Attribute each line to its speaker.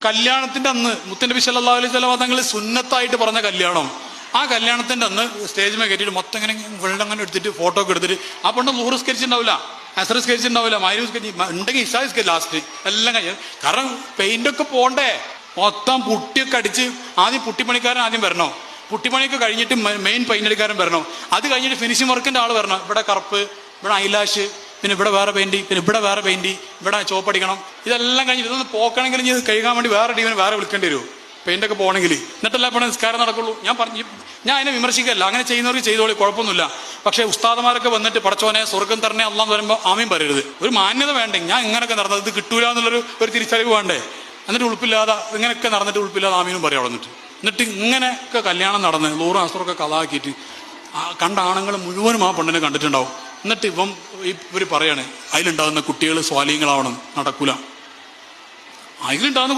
Speaker 1: കല്യാണത്തിന്റെ അന്ന് മുത്തനബി സല്ലല്ലാഹു അലൈഹി വസല്ലം തങ്ങൾ സുന്നത്തായിട്ട് പറഞ്ഞ കല്യാണം, ആ കല്യാണത്തിന്റെ അന്ന് സ്റ്റേജിൽ കയറ്റിയിട്ട് മൊത്തം ഇങ്ങനെ വെള്ളം അങ്ങനെ എടുത്തിട്ട് ഫോട്ടോ ഒക്കെ എടുത്തിട്ട് ആ പെണ്ണ് ളുഹർ നിസ്കരിച്ചിട്ടുണ്ടാവില്ല, അസ്ർ നിസ്കരിച്ചിട്ടുണ്ടാവില്ല, മഗ്‌രിബ് നിസ്കരിച്ച് ഉണ്ടെങ്കിൽ ഇശാ നിസ്കരിച്ച് ലാസ്റ്റ് എല്ലാം കഴിഞ്ഞു. കാരണം പെയിന്റ് ഒക്കെ പോണ്ടേ, മൊത്തം പുട്ടിയൊക്കെ അടിച്ച് ആദ്യം പുട്ടിപ്പണിക്കാരൻ ആദ്യം വരണോ, പുട്ടിപ്പണിയൊക്കെ കഴിഞ്ഞിട്ട് മെയിൻ പെയിന്റ് അടിക്കാരൻ വരണോ, അത് കഴിഞ്ഞിട്ട് ഫിനിഷിംഗ് വർക്കിന്റെ ആൾ വരണം. ഇവിടെ കറുപ്പ്, ഇവിടെ ഐലാഷ്, പിന്നെ ഇവിടെ വേറെ പെയിന്റ്, പിന്നെ ഇവിടെ വേറെ പെയിന്റ്, ഇവിടെ ചോപ്പടിക്കണം. ഇതെല്ലാം കഴിഞ്ഞിട്ട് ഇതൊന്ന് പോക്കണമെങ്കിൽ ഇനി കഴുകാൻ വേണ്ടി വേറെ ടീമിന് വേറെ വിളിക്കേണ്ടി വരുമോ, പെയിന്റൊക്കെ പോകണമെങ്കിൽ. എന്നിട്ടല്ല ഇപ്പോൾ നിസ്കാരം നടക്കുള്ളൂ. ഞാൻ അതിനെ വിമർശിക്കല്ല, അങ്ങനെ ചെയ്യുന്നവർക്ക് ചെയ്തോളി, കുഴപ്പമൊന്നുമില്ല. പക്ഷേ ഉസ്താദമാരൊക്കെ വന്നിട്ട് പടച്ചോനെ സ്വർഗം തരണേ അള്ളാന്ന് പറയുമ്പോൾ ആമീൻ പറയരുത്. ഒരു മാന്യത വേണ്ടേ, ഞാൻ ഇങ്ങനെയൊക്കെ നടന്നത് ഇത് കിട്ടൂല എന്നുള്ളൊരു തിരിച്ചറിവ് വേണ്ടേ. എന്നിട്ട് ഉൾപ്പില്ലാതെ ഇങ്ങനെയൊക്കെ നടന്നിട്ട് ഉൾപ്പില്ലാതെ ആമീനും പറയാം അവിടെ നിന്നിട്ട്. എന്നിട്ട് ഇങ്ങനെയൊക്കെ കല്യാണം നടന്ന് ലൂറും അസറൊക്കെ കഥാക്കിയിട്ട് കണ്ട ആണുങ്ങൾ മുഴുവനും ആ പെണ്ണിനെ കണ്ടിട്ടുണ്ടാവും. എന്നിട്ട് ഇവർ പറയാണ് അതിലുണ്ടാകുന്ന കുട്ടികൾ സ്വാലിഹ്യങ്ങളാവണം, നടക്കൂല. അതിലുണ്ടാകുന്ന